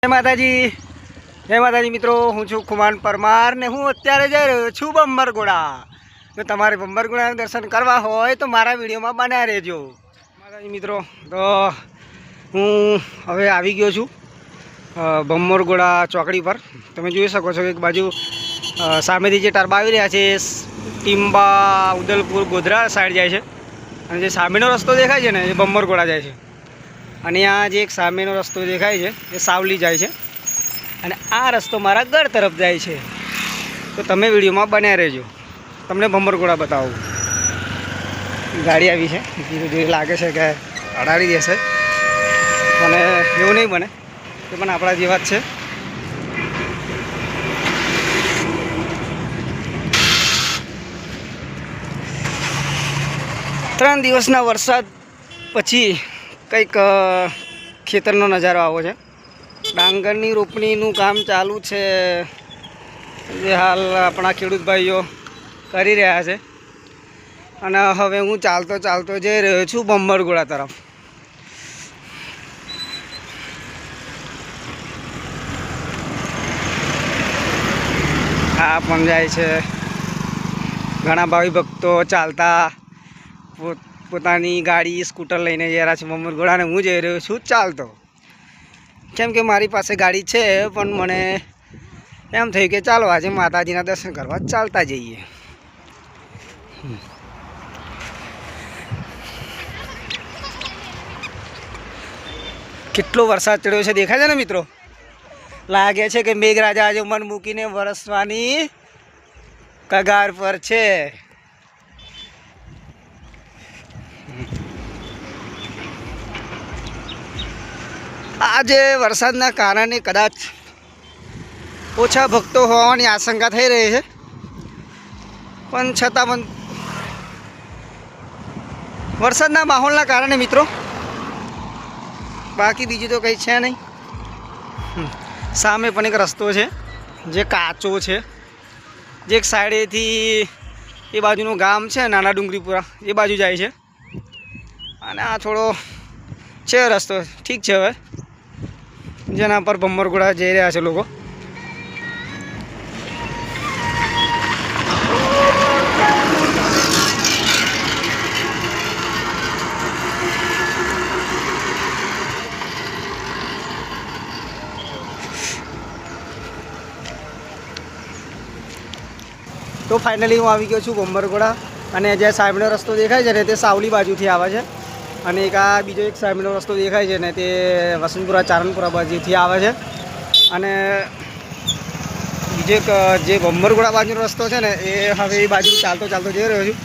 જય માતાજી મિત્રો, હું છું ખુમાન પરમાર ને હું અત્યારે જઈ રહ્યો છું બમ્બરગોડા। તો તમારે બમ્બરગોડાના દર્શન કરવા હોય તો મારા વિડીયોમાં બનાવી રહેજો માતાજી મિત્રો। તો હું હવે આવી ગયો છું બમ્બરગોડા ચોકડી પર। તમે જોઈ શકો છો એક બાજુ સામેથી જે ટર્બા આવી રહ્યા છે ટીમ્બા ઉદલપુર ગોધરા સાઈડ જાય છે, અને જે સામેનો રસ્તો દેખાય છે ને એ બમ્બરગોડા જાય છે, અને આ જે એક સામેનો રસ્તો દેખાય છે એ સાવલી જાય છે, અને આ રસ્તો મારા ઘર તરફ જાય છે। તો તમે વિડીયોમાં બન્યા રહેજો, તમને બમ્બરગોડા બતાવું। ગાડી આવી છે, જે લાગે છે કે અડાડી દેશે, અને એવું નહીં બને, એ પણ આપણા જેવા જ છે। ત્રણ દિવસના વરસાદ પછી કંઈક ખેતરનો નજારો આવો છે। ડાંગરની રોપણીનું કામ ચાલુ છે, જે હાલ આપણા ખેડૂત ભાઈઓ કરી રહ્યા છે, અને હવે હું ચાલતો ચાલતો જઈ રહ્યો છું બમ્બરગોડા તરફ। આ પણ જાય છે, ઘણા ભાવિ ભક્તો ચાલતા પોતાની ગાડી સ્કૂટર લઈને જઈ રહ્યા છે બમ્બરગોડા, અને હું જઈ રહ્યો છું ચાલતો, કેમ કે મારી પાસે ગાડી છે, પણ મને એમ થયું કે ચાલો આજે માતાજીના દર્શન કરવા ચાલતા જઈએ। કેટલો વરસાદ ચડ્યો છે દેખાય છે ને મિત્રો, લાગે છે કે મેઘરાજા આજે મન મૂકીને વરસવાની કગાર પર છે। આજે વરસાદના કારણે કદાચ ઓછા ભક્તો હોવાની આશંકા થઈ રહી છે, પણ છતાં પણ વરસાદના માહોલના કારણે મિત્રો, બાકી બીજું તો કંઈ છે નહીં। સામે પણ એક રસ્તો છે જે કાચો છે, જે એક સાઈડેથી એ બાજુનું ગામ છે નાના ડુંગરીપુરા, એ બાજુ જાય છે, અને આ થોડો છે રસ્તો ઠીક છે હવે, જેના પર બમ્બરગોડા જઈ રહ્યા છે લોકો। તો ફાઇનલી હું આવી ગયો છું બમ્બરગોડા, અને જે સામેનો રસ્તો દેખાય છે ને તે સાવલી બાજુથી આવે છે, અને એક આ બીજો એક સામેનો રસ્તો દેખાય છે ને તે વસંતપુરા ચારણપુરા બાજુથી આવે છે, અને બીજો એક જે બમ્બરગોડા બાજુનો રસ્તો છે ને એ હવે એ બાજુ ચાલતો ચાલતો જઈ રહ્યો છું।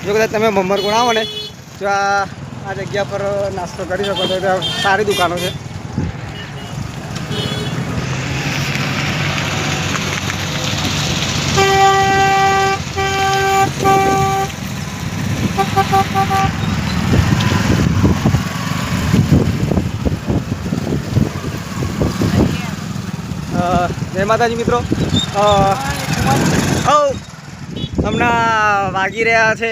જો કદાચ તમે બમ્બરગોડા આવો ને તો આ જગ્યા પર નાસ્તો કરી શકો છો, ત્યાં સારી દુકાનો છે। જય માતાજી મિત્રો, હમણાં વાગી રહ્યા છે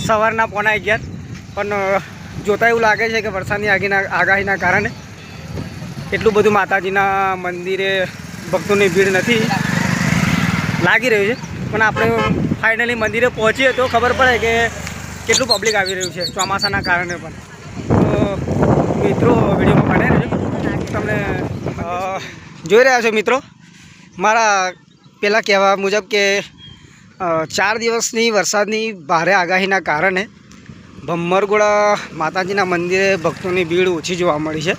સવારના 11:15, પણ જોતા એવું લાગે છે કે વરસાદની આગાહીના કારણે એટલું બધું માતાજીના મંદિરે ભક્તોની ભીડ નથી લાગી રહ્યું છે, પણ આપણે ફાઇનલી મંદિરે પહોંચીએ તો ખબર પડે કે કેટલું પબ્લિક આવી રહ્યું છે ચોમાસાના કારણે પણ। તો મિત્રો વિડીયોમાં બને રહેજો, તમને જોઈ રહ્યા છો મિત્રો, મારા પહેલાં કહેવા મુજબ કે 4 દિવસની વરસાદની ભારે આગાહીના કારણે બમ્બરગોડા માતાજીના મંદિરે ભક્તોની ભીડ ઓછી જોવા મળી છે।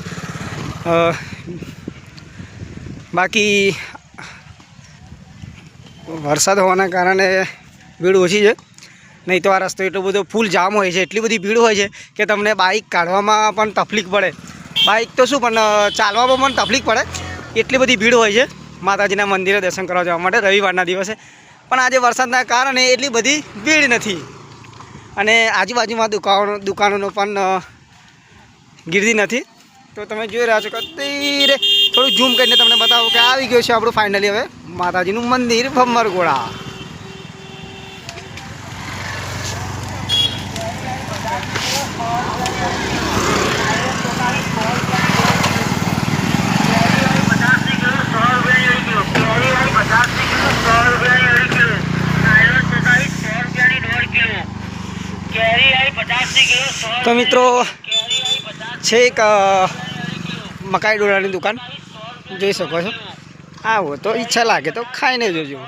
બાકી વરસાદ હોવાના કારણે ભીડ ઓછી છે, નહીં તો આ રસ્તો એટલો બધો ફૂલ જામ હોય છે, એટલી બધી ભીડ હોય છે કે તમને બાઇક કાઢવામાં પણ તકલીફ પડે, બાઇક તો શું પણ ચાલવામાં પણ તકલીફ પડે, એટલી બધી ભીડ હોય છે માતાજીના મંદિરે દર્શન કરવા જવા માટે રવિવારના દિવસે। પણ આજે વરસાદના કારણે એટલી બધી ભીડ નથી, અને આજુબાજુમાં દુકાનોનો પણ ગીર્દી નથી। તો તમે જોઈ રહ્યા છો કે અત્યારે થોડું ઝૂમ કરીને તમને બતાવો કે આવી ગયો છે આપણું ફાઇનલી હવે માતાજીનું મંદિર બમ્બરગોડા। તો મિત્રો છે એક મકાઈ ડોળાની દુકાન જોઈ શકો છો. આવો તો ઈચ્છા લાગે તો ખાઈને જોજો.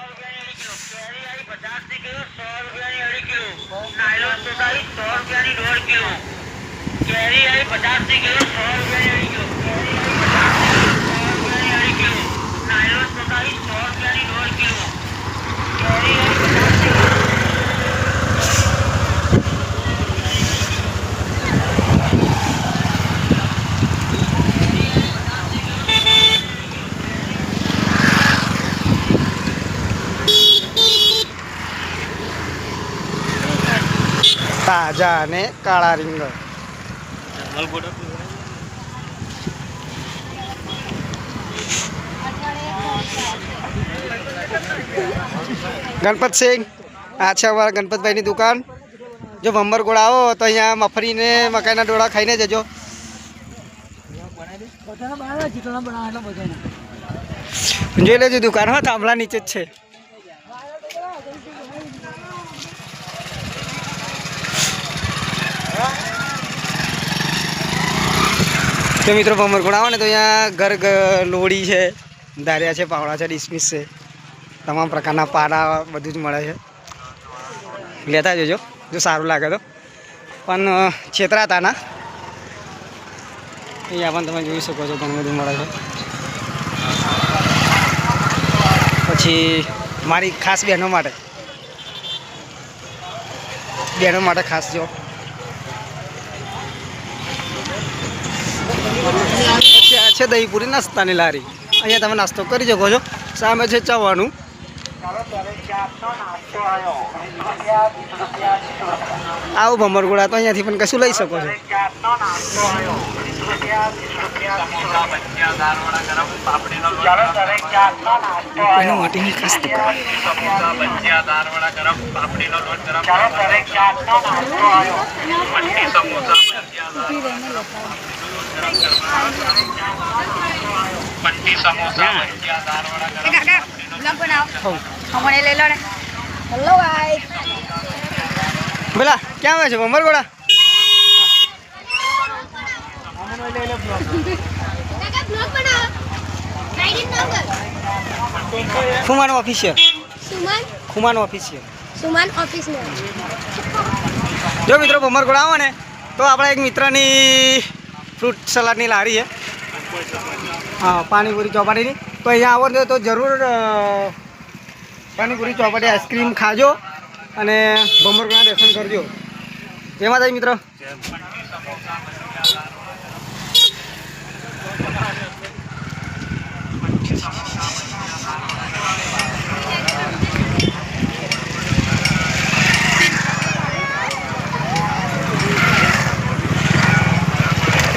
તાજા અને કાળા રીંગણ. ગણપત સિંહ આ છે અમારા ગણપતભાઈની દુકાન. જો ભંબરગોળા આવો તો અહીંયા મફરીને મકાઈના ડોળા ખાઈને જજો. જોઈ લેજો દુકાન. હા, થાંભલા નીચે જ છે. તો મિત્રો ભંબરગોળા આવો ને તો અહીંયા ઘર લોડી છે, ધારિયા છે, પાવડા છે, ડિસમિસ છે, તમામ પ્રકારના પાડા બધું જ મળે છે. લેતા જજો જો સારું લાગે તો. પણ છેતરાતા ના. અહીંયા પણ તમે જોઈ શકો છો ઘણું બધું મળે છે. પછી મારી ખાસ બહેનો માટે ખાસ જો. પછી આ છે દહીંપુરી નાસ્તાની લારી. અહીંયા તમે નાસ્તો કરી શકો છો. સામે છે ચાવાનું. આવું ભંબરગોળા તો અહીંયાથી પણ કશું લઈ શકો છો. એના માટેની ખાસ બોલા ક્યાં આવે છે ભંબરગોળા? ખુમાન ઓફિશિયલ. જો મિત્રો ભંબરગોળા આવો ને તો આપણા એક મિત્રની ફ્રૂટ સલાડની લારી છે. હા, પાણીપુરી ચોપાટીની. તો અહીંયા આવો તો જરૂર પાણીપુરી ચોપાટી આઈસ્ક્રીમ ખાજો અને ભંબરગોળાના દર્શન કરજો. જય માતાજી મિત્રો.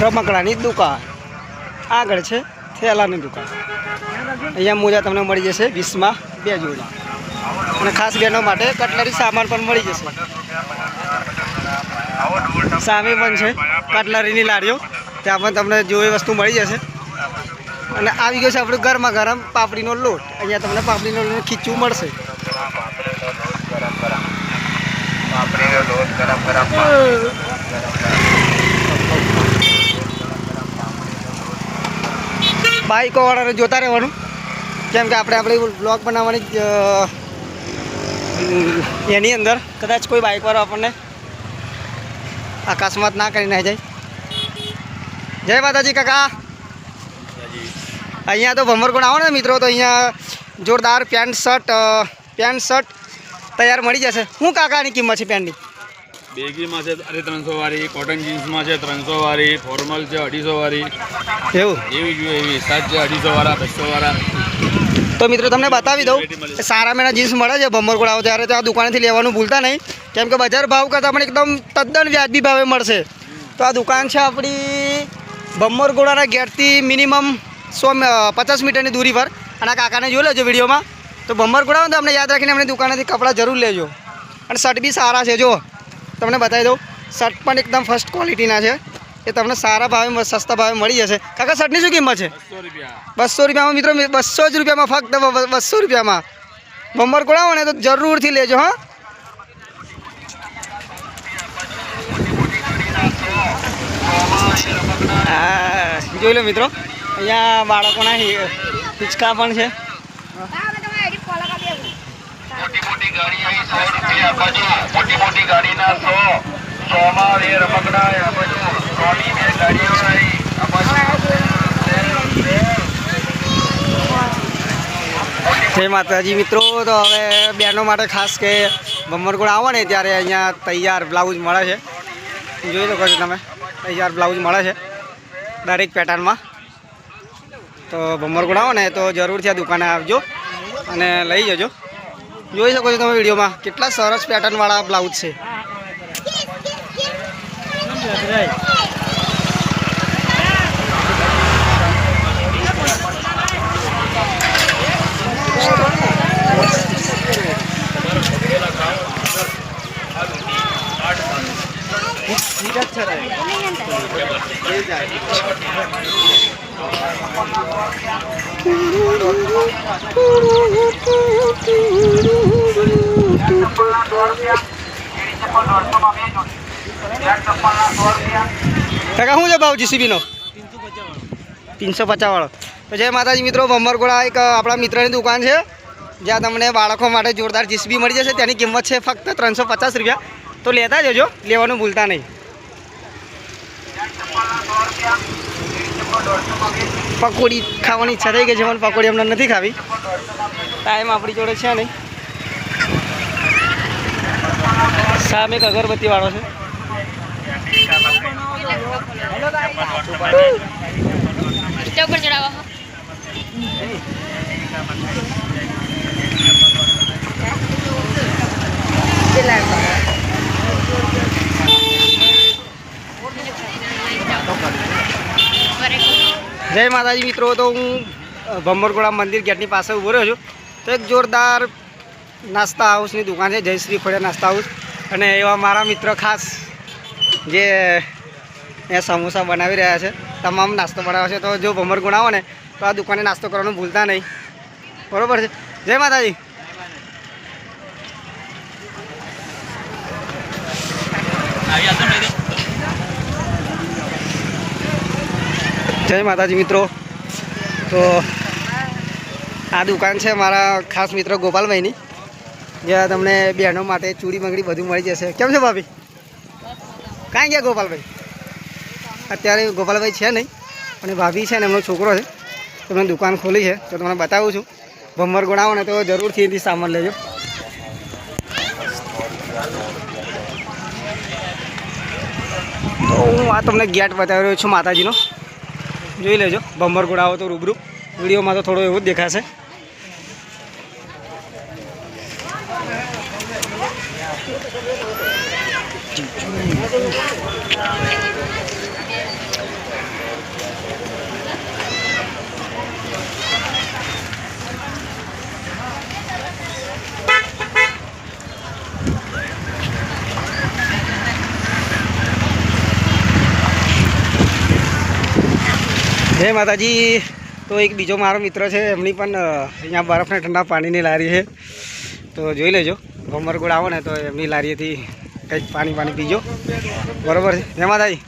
રમકડાની દુકાન આગળ છે થેલાની દુકાન. અહીંયા મોજા તમને મળી જશે 20માં 2 જોડી. અને ખાસ બહેનો માટે કટલરી સામાન પણ મળી જશે. સામે પણ છે કટલરીની લારીઓ, ત્યાં પણ તમને જોઈ વસ્તુ મળી જશે. અને આવી ગયો છે આપણું ગરમા ગરમ પાપડીનો લોટ. અહીંયા તમને પાપડીનો લોટ ખીચવું મળશે. બાઈકો વાળાને જોતા રહેવાનું, કેમ કે આપણે બ્લોગ બનાવવાની એની અંદર કદાચ કોઈ બાઈકવાળો આપણને અકસ્માત ના કરી ના જાય. જય માતાજી કાકા. અહીંયા તો ભંબરગોળા આવો ને મિત્રો તો અહીંયા જોરદાર પેન્ટ શર્ટ તૈયાર મળી જશે. શું કાકાની કિંમત છે પેન્ટની? બેગીમાં છે 300 વાળી, કોટન જીન્સમાં છે 300 વાળી, ફોર્મલ છે 250 વાળી. એવું એવી જોઈએ એવી સાત છે 250 વાળા, 200 વાળા. તો મિત્રો તમને બતાવી દઉં સારા મેના જીન્સ મળે છે ભંબરગોળા આવો ત્યારે. તો આ દુકાનેથી લેવાનું ભૂલતા નહીં, કેમ કે બજાર ભાવ કરતાં પણ એકદમ તદ્દન વ્યાજબી ભાવે મળશે. તો આ દુકાન છે આપણી ભંબરગોળાના ગેટથી મિનિમમ 50 મીટરની દૂરી પર. અને આ કાકાને જોઈ લેજો વિડીયોમાં. તો ભંબરગોળા હોય તો અમને યાદ રાખીને અમને દુકાનેથી કપડાં જરૂર લેજો. અને શર્ટ બી સારા છે. જો તમને બતાવી દઉં, શર્ટ પણ એકદમ ફર્સ્ટ ક્વોલિટીના છે. એ તમને સારા ભાવે સસ્તા ભાવે મળી જશે. કાકા શર્ટની શું કિંમત છે? 200 રૂપિયામાં મિત્રો. 200 જ રૂપિયામાં, ફક્ત 200 રૂપિયામાં ભંબરગોળા હોય ને તો જરૂરથી લેજો. હા, જોઈ લો મિત્રો, અહીંયા બાળકોના હિંચકા પણ છે. મોટી ગાડી આવી 100 રૂપિયા બાજુ મોટી ગાડીના 100 માં એ રમકડા આ બાજુ 100 ની બે ગાડીઓ આવી આ બાજુ. જય માતાજી મિત્રો. તો હવે બહેનો માટે ખાસ કે ભમરગોળ આવો ને ત્યારે અહીંયા તૈયાર બ્લાઉઝ મળે છે. જોઈ શકો છો તમે, તૈયાર બ્લાઉઝ મળે છે દરેક પેટર્નમાં. તો ભમરગોળ આવો ને તો જરૂરથી આ દુકાને આવજો અને લઈ જજો. જોઈ શકો છો તમે વિડીયોમાં કેટલા સરસ પેટર્નવાળા બ્લાઉઝ છે. કાકા શું છે ભાવ જીસીબીનો? 350 વાળો. તો જય માતાજી મિત્રો, ભમરગોળા એક આપણા મિત્રની દુકાન છે જ્યાં તમને બાળકો માટે જોરદાર જીસીબી મળી જશે. તેની કિંમત છે ફક્ત 350 રૂપિયા. તો લેતા જજો, લેવાનું ભૂલતા નહીં. પકોડી ખાવાની ઈચ્છા થઈ ગઈ છે પણ પકોડી અમને નથી ખાવી, ટાઈમ આપણી જોડે છે નહીં. સામે એક અગરબત્તી વાળો છે. જય માતાજી મિત્રો. તો હું ભમરગોળા મંદિર ગેટની પાસે ઊભો રહ્યો છું. તો એક જોરદાર નાસ્તા હાઉસની દુકાન છે, જયશ્રી ફળિયા નાસ્તા હાઉસ. અને એવા મારા મિત્ર ખાસ જે એ સમોસા બનાવી રહ્યા છે, તમામ નાસ્તો બનાવે છે. તો જો ભમરગોળા આવો ને તો આ દુકાને નાસ્તો કરવાનું ભૂલતા નહીં, બરાબર છે. જય માતાજી. જય માતાજી મિત્રો. તો આ દુકાન છે મારા ખાસ મિત્ર ગોપાલભાઈની, જ્યાં તમને બહેનો માટે ચૂડી બંગડી બધું મળી જશે. કેમ છે ભાભી? કાંઈ ગયા ગોપાલભાઈ? અત્યારે ગોપાલભાઈ છે નહીં, અને ભાભી છે ને એમનો છોકરો છે, તમને દુકાન ખોલી છે. તો તમને બતાવું છું. ભમરગોળ આવો ને તો જરૂરથી એથી સામાન લેજો. તો હું આ તમને ગેટ બતાવી રહ્યો છું માતાજીનો, જોઈ લેજો. ભમરગોળ આવો તો રૂબરૂ, વિડીયોમાં તો થોડો એવું જ દેખાશે. જય માતાજી. તો એક બીજો મારો મિત્ર છે, એમની પણ અહીંયા બરફના ઠંડા પાણીની લારી છે. તો જોઈ લેજો, ભમરગોળ આવો ને તો એમની લારીએથી કંઈક પાણી પીજો, બરાબર છે. જય માતાજી.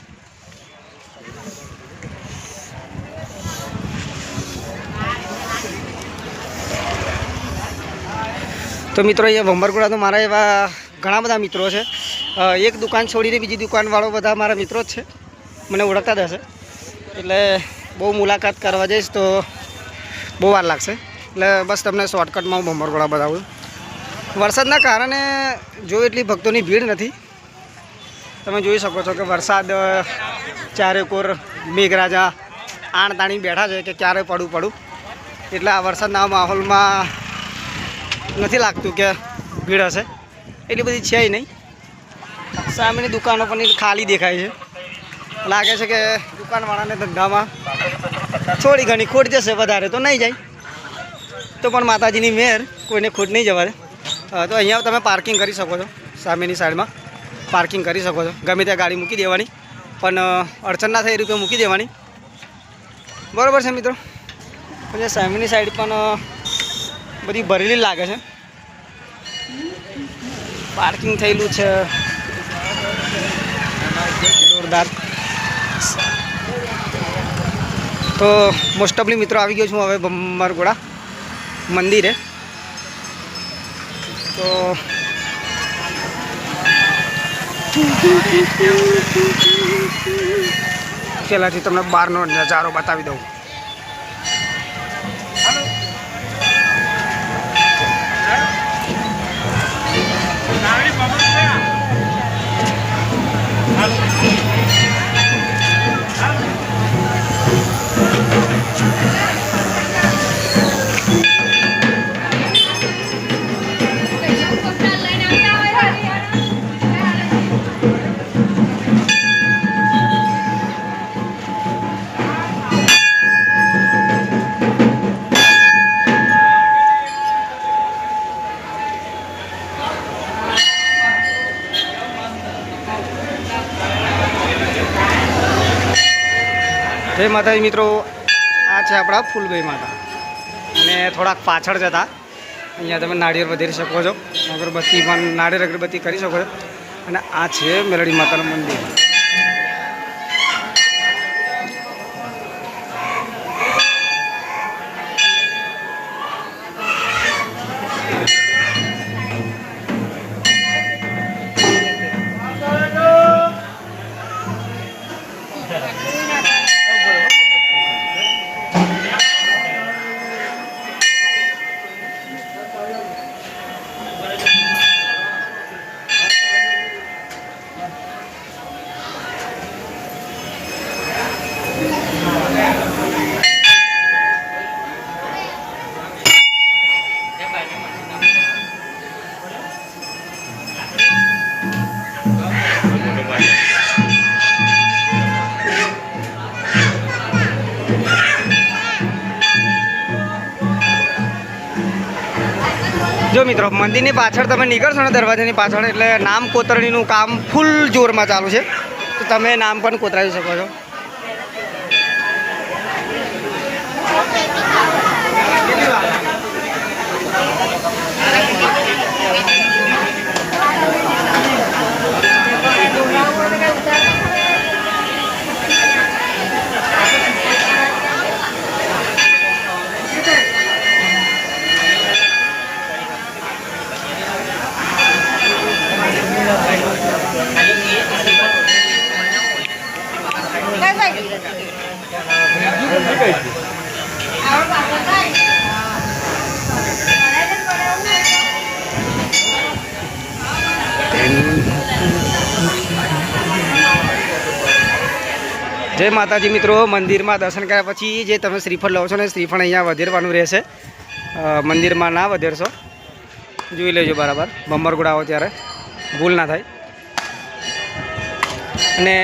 તો મિત્રો અહીંયા ભમરગોળા તો મારા એવા ઘણા બધા મિત્રો છે. એક દુકાન છોડીને બીજી દુકાનવાળો બધા મારા મિત્રો જ છે, મને ઓળખતા જ હશે. એટલે બહુ મુલાકાત કરવા જઈશ તો બહુ વાર લાગશે. એટલે બસ તમને શોર્ટકટમાં હું ભમરગોળા બતાવું. વરસાદના કારણે જો એટલી ભક્તોની ભીડ નથી. તમે જોઈ શકો છો કે વરસાદ ચારે કોર મેઘરાજા આણ તાણી બેઠા છે કે ક્યારે પડું. એટલે આ વરસાદના માહોલમાં નથી લાગતું કે ભીડ હશે, એટલી બધી છે નહીં. સામેની દુકાનો પણ ખાલી દેખાય છે. લાગે છે કે દુકાનવાળાને ધંધામાં થોડી ઘણી ખોટ જશે, વધારે તો નહીં જાય. તો પણ માતાજીની મહેર, કોઈને ખોટ નહીં જવા દે. તો અહીંયા તમે પાર્કિંગ કરી શકો છો, સામેની સાઈડમાં પાર્કિંગ કરી શકો છો. ગમે ત્યાં ગાડી મૂકી દેવાની, પણ અડચણ ના થાય એ રીતે મૂકી દેવાની, બરાબર છે મિત્રો. પછી સામેની સાઈડ પણ બધી ભરેલી લાગે છે, પાર્કિંગ થયેલું છે જોરદાર. તો મોસ્ટ ઓફલી મિત્રો આવી ગયો છું હવે ભમરગોળા મંદિરે. તો પહેલાંથી તમને બહારનો નજારો બતાવી દઉં. જય માતાજી મિત્રો, આ છે આપણા ફૂલભાઈ માતા. અને થોડાક પાછળ જતા અહીંયા તમે નાળિયેર વધેરી શકો છો, અગરબત્તી પણ નાળિયેર અગરબત્તી કરી શકો છો. અને આ છે મેલડી માતાનું મંદિર. જો મિત્રો, મંદિરની પાછળ તમે નીકળશો ને દરવાજાની પાછળ, એટલે નામ કોતરણીનું કામ ફૂલ જોરમાં ચાલુ છે. તો તમે નામ પણ કોતરાવી શકો છો. જય માતાજી મિત્રો, મંદિરમાં દર્શન કર્યા પછી જે તમે શ્રીફળ લો છો ને, શ્રીફળ અહીંયા વધેરવાનું રહેશે. મંદિરમાં ના વધેરશો, જોઈ લેજો બરાબર. ભમરગોળા આવો ત્યારે ભૂલ ના થાય. અને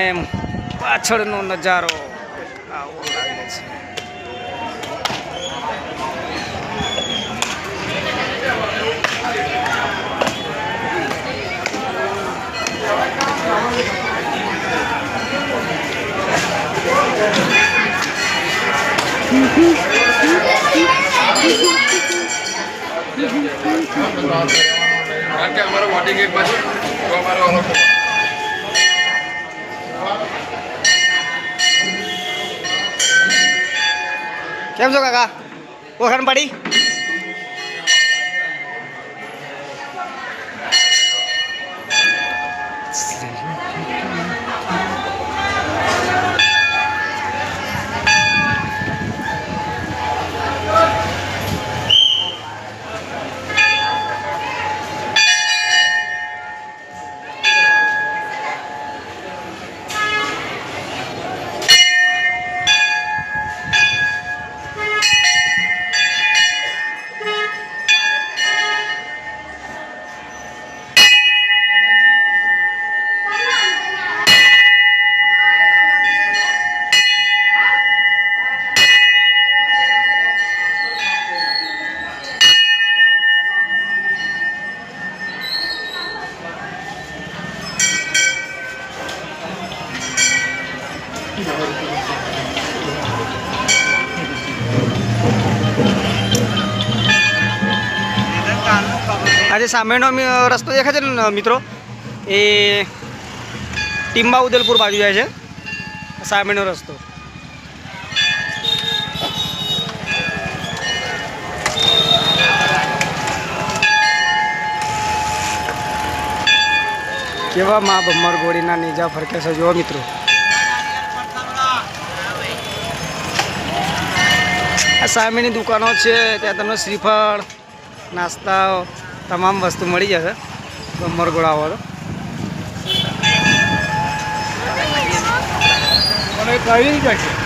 પાછળનો નજારો આવો લાગે છે. કારણ કે અમારો વોટિંગ એક બાજુ તો અમારો અલગ. કેમ છો કાકા? ઓળખાણ પડી? આજે સામેનો રસ્તો દેખાય છે ને મિત્રો, એ ટીમ્બા ઉદલપુર બાજુ જાય છે સામેનો રસ્તો. કેવા મા બમ્મર ગોળીના નેજા ફરકે છે જુઓ મિત્રો. આ સામેની દુકાનો છે ત્યાં તમને શ્રીફળ નાસ્તા તમામ વસ્તુ મળી જશે બમ્મર ગોળા વાળો. મને કઈ જશે